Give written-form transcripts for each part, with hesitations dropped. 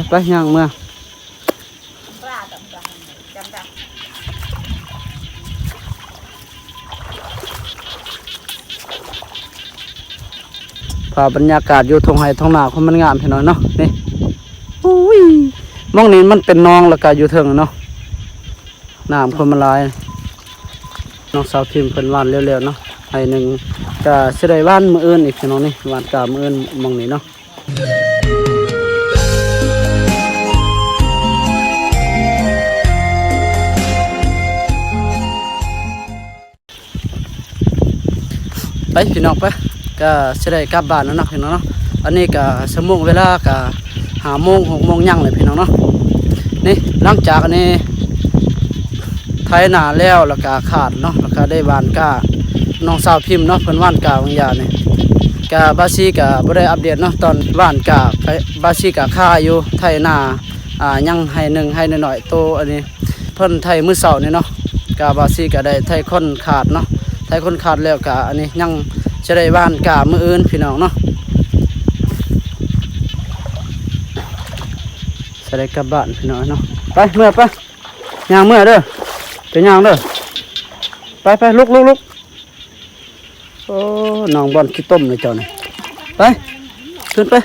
ไปย่างเมื่อพาบรรยากาศอยู่ทงไห้ทงนาคนมันงามพี่น้อยเนาะนี่อุ้ยมองนี้มันเป็นน้องแล้วก็อยู่เทิงเนาะน้ำคนมันลายน้องสาวพิมพ์เพิ่นวานเร็วๆเนาะให้หนึ่งก็สิได้วานมื้ออื่นอีกพี่น้องนี่วานกามื้ออื่นมองนี้เนาะไปพี่น้องไปก็สิได้กลับบ้านแล้วเนาะพี่น้องเนาะอันนี้ก็ชั่วโมงเวลาก็5 โมง 6 โมงยังเลยพี่น้องเนาะนี่หลังจากนี้ไถนาแล้วก็ขาดเนาะแล้วก็ได้หวานก้าน้องสาวพิมพ์เนาะเพิ่นหวานก้าบางอย่างนี่ก็บาซีก็บ่ได้อัปเดตเนาะตอนหวานก้าบาซีก็ค่าอยู่ไถนายังให้หนึ่งให้น้อยๆโตอันนี้เพิ่นไถมื้อเช้านี่เนาะก็บาซีก็ได้ไถคนขาดเนาะไถคนขาดแล้วก็อันนี้ยังจะได้หวานก้ามื้ออื่นพี่น้องเนาะจะได้กลับบ้านพี่น้องเนาะไปเมื่อไปย่างเมื่อเด้อไปย่างเด้อไปลุกโอ้น้องบอลขี้ต้มเลยเจ้านี่ไปขึ้นไป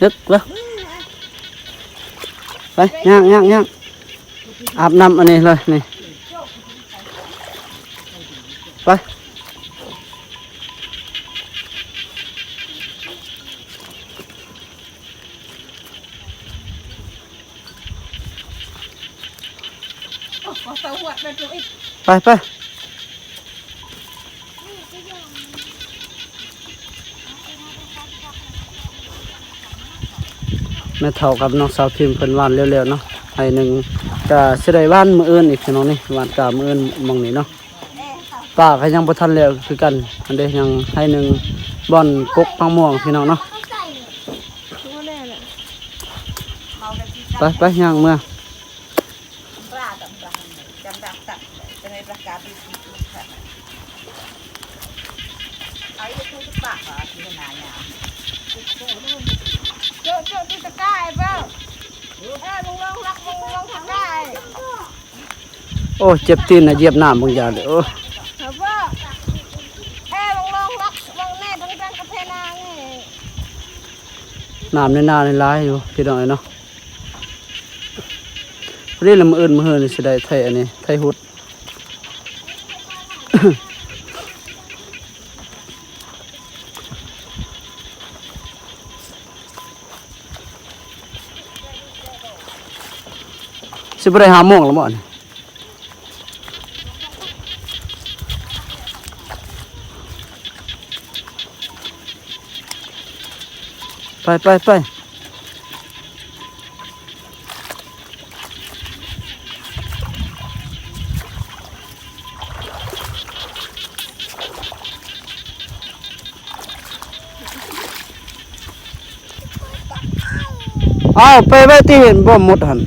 นึกแล้วไปย่างอาบน้ำอันนี้เลยนี่ไปไปแม่เฒ่ากับน้องสาวพิมพ์เพิ่นวานเร็วๆเนาะให้หนึ่งก็สิได้วานมื้ออื่นอีกพี่น้องนี่วานกามื้ออื่นมองนี่เนาะป้าก็ยังบ่ทันแล้วคือกันอันเด้ยังให้หนึ่งบ่อนกกพังม่วงพี่น้องเนาะไปย่างเมื่อโอ้เจ็บตีนนะเหยียบน้ำบางอย่างเลยโอ้น้ำในนาในร้ายอยู่พี่น้องเนาะเรียกละมืออื่นมือเฮือนสิได้ไทยอันนี้ไทยหุดสิบได้5 โมงแล้วมั้งไปเอาไปไว้ที่เห็นบ่หมดหัน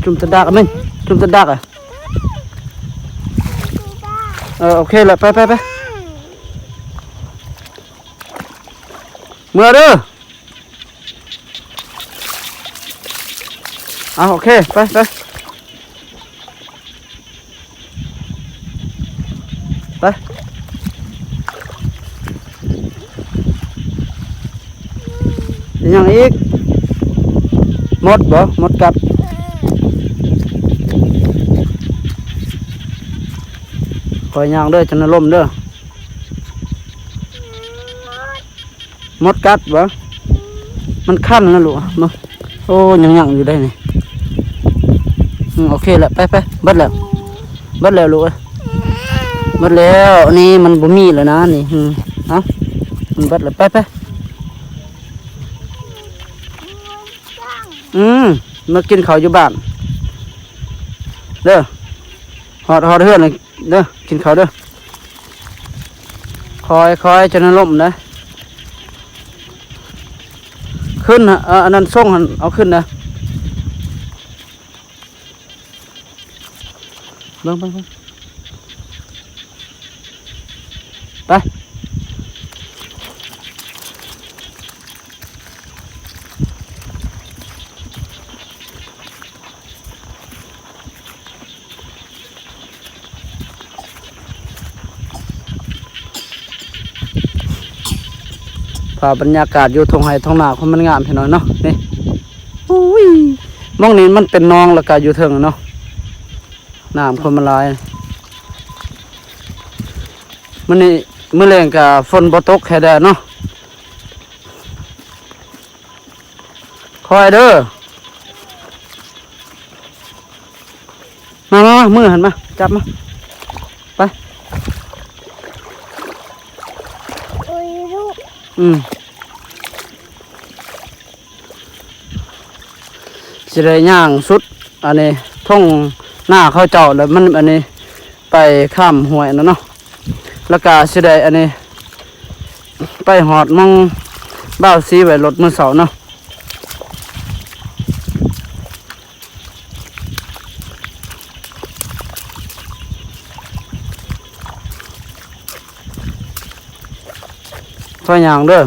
จุ่มตะดักมั้ยจุ่มตะดักอ่ะโอเคแล้วไปเมื่อเด้อโอเคไปยังอีกหมดบ่หมดกัดคอยย่างเด้อจันลมเด้อหมดกัดบ่มันคันนะลูกมาโอ้ยังอยู่ได้นี่โอเคแล้วไปเบิดแล้วลูกเบิดแล้วนี่มันบ่มีแล้วนะนี่เอามันเบิดแล้วไปมากินข้าวอยู่บ้านเด้อหอดเฮือนเลยเด้อกินข้าวเด้อคอยจนล่มนะขึ้นนะอันนั้นส่งเอาขึ้นนะเบิ่งไป พาบรรยากาศอยู่ทงไห้ทงนาคนมันงามพี่น้อยเนาะนี่อุ้ยมองนี้มันเป็นหนองแล้วก็อยู่เทิงเนาะน้ำคนมันหลายมันนี่มื้อแรงก็ฝนบ่ตกแค่แดดเนาะคอยเด้อมามือหันมาจับมาไปโอ้ยลูกสิได้ย่างสุดอันนี้ท่งหน้าเข้าเจ้าแล้วมันอันนี้ไปข้ามห้วยนะเนาะแล้วก็สิได้อันนี้ไปหอดมองบ้าวซีไว้รถมือเสาเนาะพอย่างเด้อ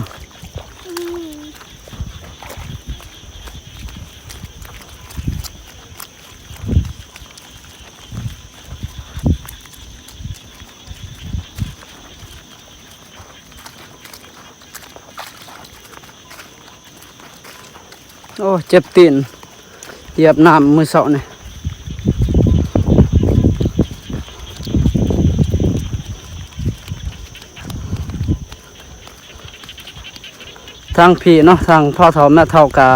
โอ้เจ็บตีนเหยียบน้ำมือเสาเนี่ยทางพี่เนาะทางพ่อเฒ่าแม่เฒ่ากา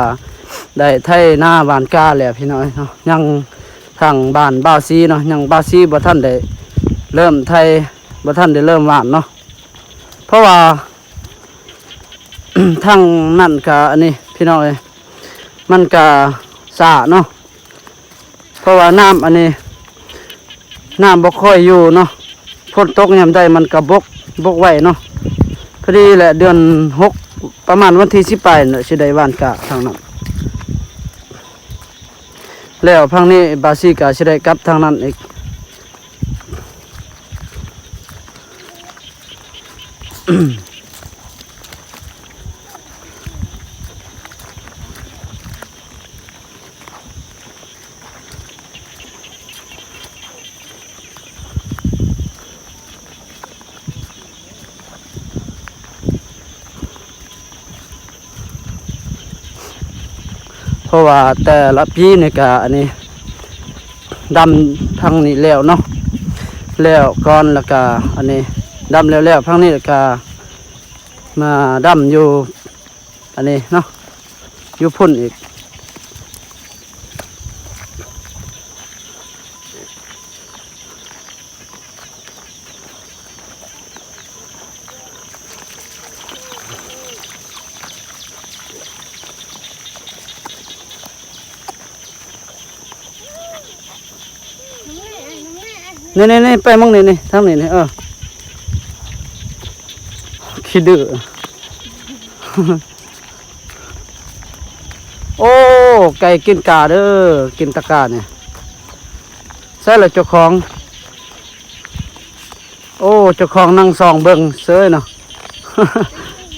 ได้ไถหน้าบ้านกาแหละพี่น้อยเนาะยังทางบ้านบ้าวซีเนาะยังบ้าวซีบ่ทันได้เริ่มไถบ่ทันได้เริ่มหว่านเนาะเพราะว่า ทางนั่นกะอันนี้พี่น้อยมันกะสะเนาะเพราะว่าน้ำอันนี้น้ำบ่ค่อยอยู่เนาะฝนตกยามใดมันก็บกไว้เนาะพอดีแหละเดือน6ประมาณวันที่18เนี่ยสิได้หว่านกะทางนั้นแล้วพังนี้บาซีกะสิได้กลับทางนั้นอีก เพราะว่าแต่ละปีนี่ก็อันนี้ดำพังนี้แล้วเนาะแล้วก่อนแล้วก็อันนี้ดำแล้วพังนี้แล้วก็มาดำอยู่อันนี้เนาะอยู่พุ่นอีกนี่ไปมั่งนี่ทางนี่ขี้ดื้อ โอ้ไก่กินกาเด้อกินตะกาเนี่ยใช่เลยเจ้าของโอ้เจ้าของนั่งส่องเบิ่งเซ้ยเนาะ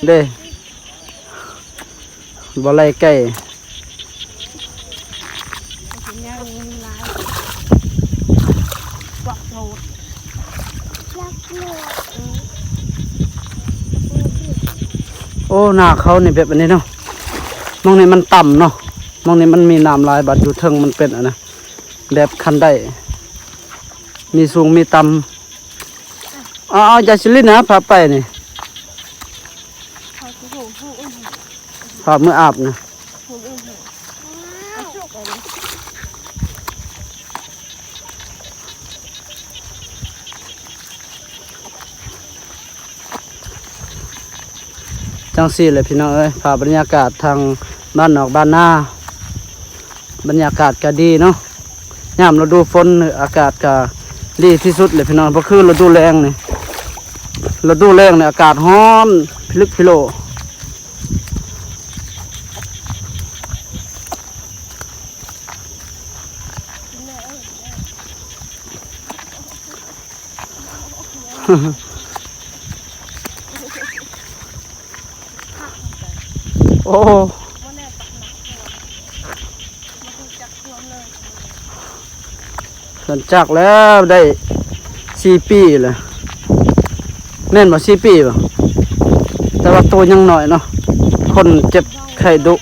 เด้บ่ไล่ไก่โอ้หน้าเขานี่แบบอันนี้เนาะมองนี่มันต่ำเนาะมองนี่มันมีน้ำลายบัดอยู่เทิงมันเป็นอ่ะนะแบบคันได้มีสูงมีต่ำเอาอย่าชิลินนะพาไปนี่พาเมื่ออาบนะจังสี่เลยพี่น้องเอ้ยพาบรรยากาศทางบ้านนอกบ้านนาบรรยากาศก็ดีเนาะยามฤดูฝนอากาศก็ดีที่สุดเลยพี่น้องเพราะคือฤดูแรงนี่ฤดูแรงเนี่ยอากาศร้อนพิลึกพิโลโอ้หลังจากแล้วได้4 ปีเลยแม่นบ่4 ปีบ่ แต่ว่าตัวยังหน่อยเนาะคนเจ็บไข้ดุ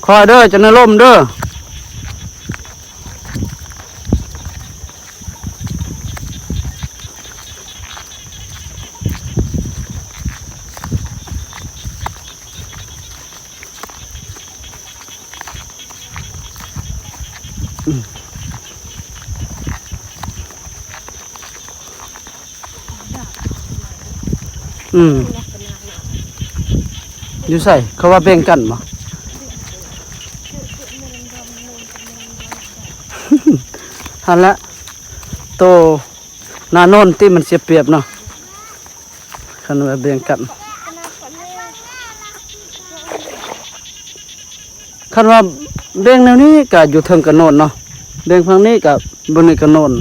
คอยเด้อจะนล่มเด้ออยู่ใส่เขาว่าแบ่งกันบ่ หันละโตนาโน่นที่มันเสียเปรียบเนาะคันว่าแบ่งกันคันว่าแบ่งแนวนี้ก็อยู่เทิงกันโน่นเนาะแบ่งฝั่งนี้ก็บนนี้กันโน่น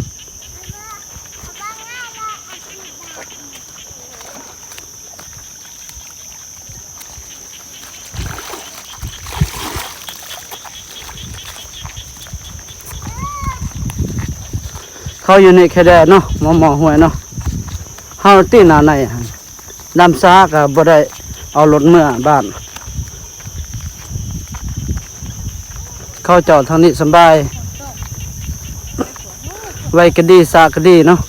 เขาอยู่ในแค่แดนเนาะหมอหวยเนาะเฮาตีหน้าในดำซาก็บ่ได้เอารถเมื่อบ้านเขาจอดทางนี้สบายไว้ก็ดีซาก็ดีเนาะ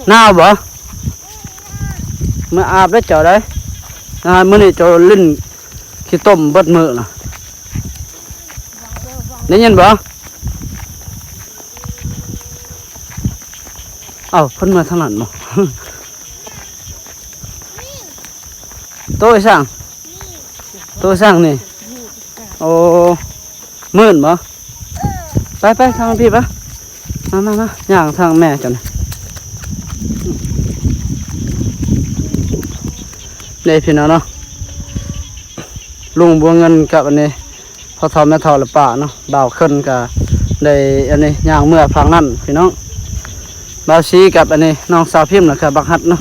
หนาวบ่เมื่ออาบแล้วเจ้าได้มื้อนี้เจ้าลิ้นขี้ต้มเบิดมื้อน่ะได้ยินบ่เอ้าเพิ่นมาทางนั้นบ่ โต้ยสั่งนี่โอ้มื่นบ่ไปทางพี่ปะมาย่างทางแม่จันนี่พี่น้องเนาะลุงบัวเงินกับอันนี้พอทอแม่ทอละป่าเนาะบ่าวขึ้นกับได้อันนี้ย่างเมื่อพังนั่นพี่น้องบ่าวซีกับอันนี้น้องสาวพิมพ์นะครับบักฮัดเนาะ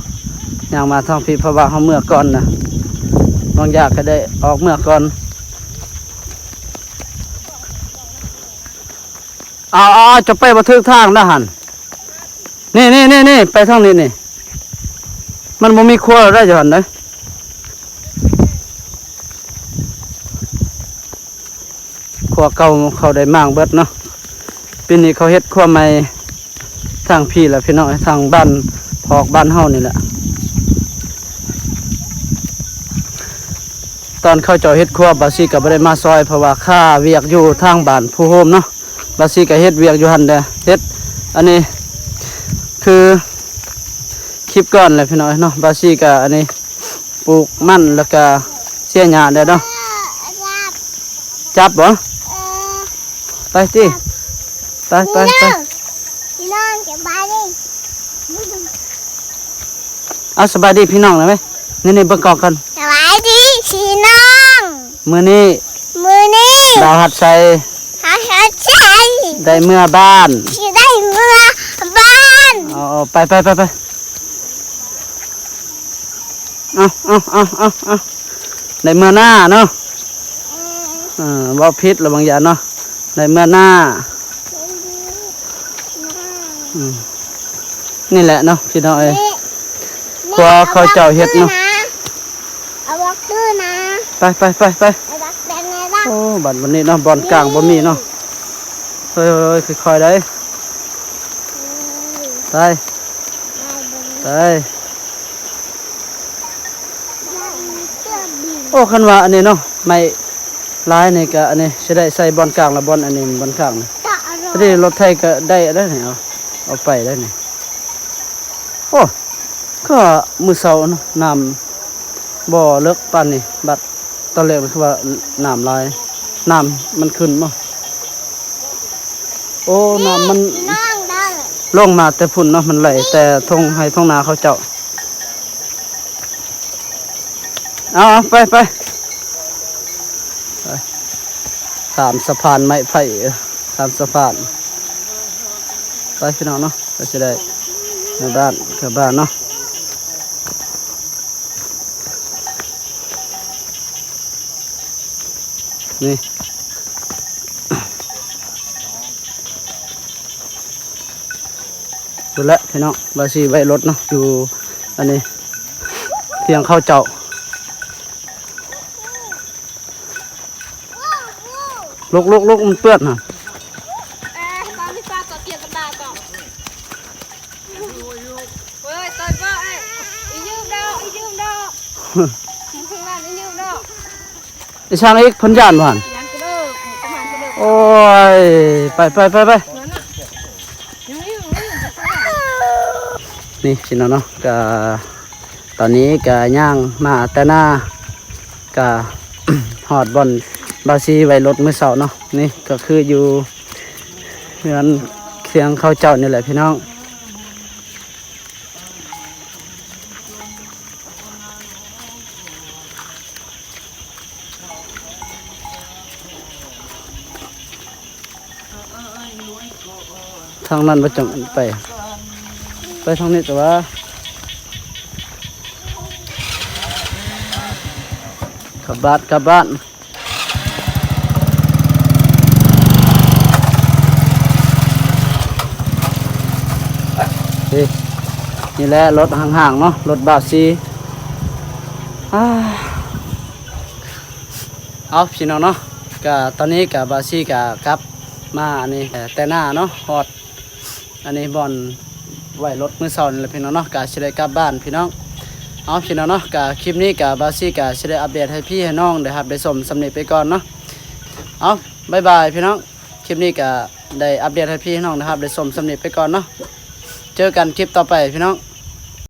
ย่างมาทางพี่เพราะว่าเขาเมื่อก่อนนะบางอย่างก็ได้ออกเมื่อก่อนเอาจะไปบันทึกทางนะหันนี่ไปทางนี้นี่มันบ่มีครัวได้จังได๋ครัวเก่าเขาได้มั่างเบิดเนาะปีนี้เขาเฮ็ดครัวใหม่ทางพี่ล่ะพี่น้องทางบ้านพอกบ้านเฮานี่แหละตอนเข้าเจ้าเฮ็ดครัวบาซีก็บ่ได้มาซอยเพราะว่าค่าเวียกอยู่ทางบ้านผู้โฮมเนาะบาซีก็เฮ็ดเวียกอยู่หั่นเด้อเฮ็ดอันนี้คือคลิปก่อนแหละพี่น้องเนาะบาซีก็อันนี้ปลูกมันแล้วก็เสียหญ้าได้เนาะจับบ่ไปติไปพี่น้องเก็บใบดิ เอาสบายดีพี่น้องเลยไหมนี่เบิ่งกอกกัน สบายดีพี่น้อง มื้อนี้ ดาวหัดใส่ หาใจ ได้เมื่อบ้าน ที่ได้เมื่อบ้าน เอาไปเอาได้เมื่อหน้าเนาะว่าพิษหรือบางอย่างเนาะได้เมื่อหน้านี่แหละเนาะพี่น้องเอ้ยกลัวเขาเจ้าเฮ็ดเนาะ เอาบอกตื้อนะ ไป เอาดักแดงไงล่ะ โอ้บัดวันนี้เนาะบอลกลางบ่มีเนาะเฮ้ยค่อยๆได้ไปโอ้คันว่าอันนี้เนาะไม่ลายนี่ก็อันนี้สิได้ใส่บอลกลางและบอลอันนี้บอลข้างนี่ ตะอร่อ อัน ย นี้รถไทยก็ได้นี่เอาไปได้นี่โอ้ก็มื้อเช้าเนาะน้ำบ่เลิกปานนี่บัดตอนแรกมันคือว่าน้ำลายน้ำมันขึ้นบ่โอ้น้ำมัน พี่น้องได้ ลงมาแต่พุ่นเนาะมันไหลแต่ทงให้ทงนาเขาเจ้าเอาไปตามสะพานไม้ไผ่ตามสะพานไปพี่น้องเนาะก็จะได้ในบ้านกับบ้านเนาะนี่ ดูแลพี่น้องบาซีไว้รถเนาะอยู่อันนี้เพียงเข้าเจ้าลุกมันเปื้อนฮะ ตอนที่ป้าก็เกี่ยวกับดาก่อนเฮ้ยต่อยป้าไอ้อียืมดอกมึงข้างล่างอียืมดอก ไอ้ช่างอีกเพ้นยานผ่าน ยันกระเดิกประมาณกระเดิก โอ้ยไป นั่นน่ะยังยืม นี่พี่น้องเนาะก็ตอนนี้ก็ย่างมาแต่หน้าก็ หอดบอลบาซีไว้รถมือเสาเนาะนี่ก็คืออยู่เฮือนเคียงเข้าเจ้านี่แหละพี่น้องทางนั้นประจงไปทางนี้แต่ว่ากลับบ้านนี่แหละรถห่างๆเนาะรถบาซีเอาพี่น้องเนาะก็ตอนนี้กับบาซีกลับมาอันนี้แต่หน้าเนาะฮอดอันนี้บอลไหวรถมือเสานี่แหละพี่น้องเนาะกะสิได้กลับบ้านพี่น้องเอาพี่น้องเนาะกะคลิปนี้กับบาซีกะสิได้อัปเดตให้พี่ให้น้องได้ครับได้ชมสำเร็จไปก่อนเนาะเอาบ๊ายบายพี่น้องคลิปนี้กะได้อัปเดตให้พี่ให้น้องนะครับได้ชมสำเร็จไปก่อนเนาะเจอกันคลิปต่อไปพี่น้อง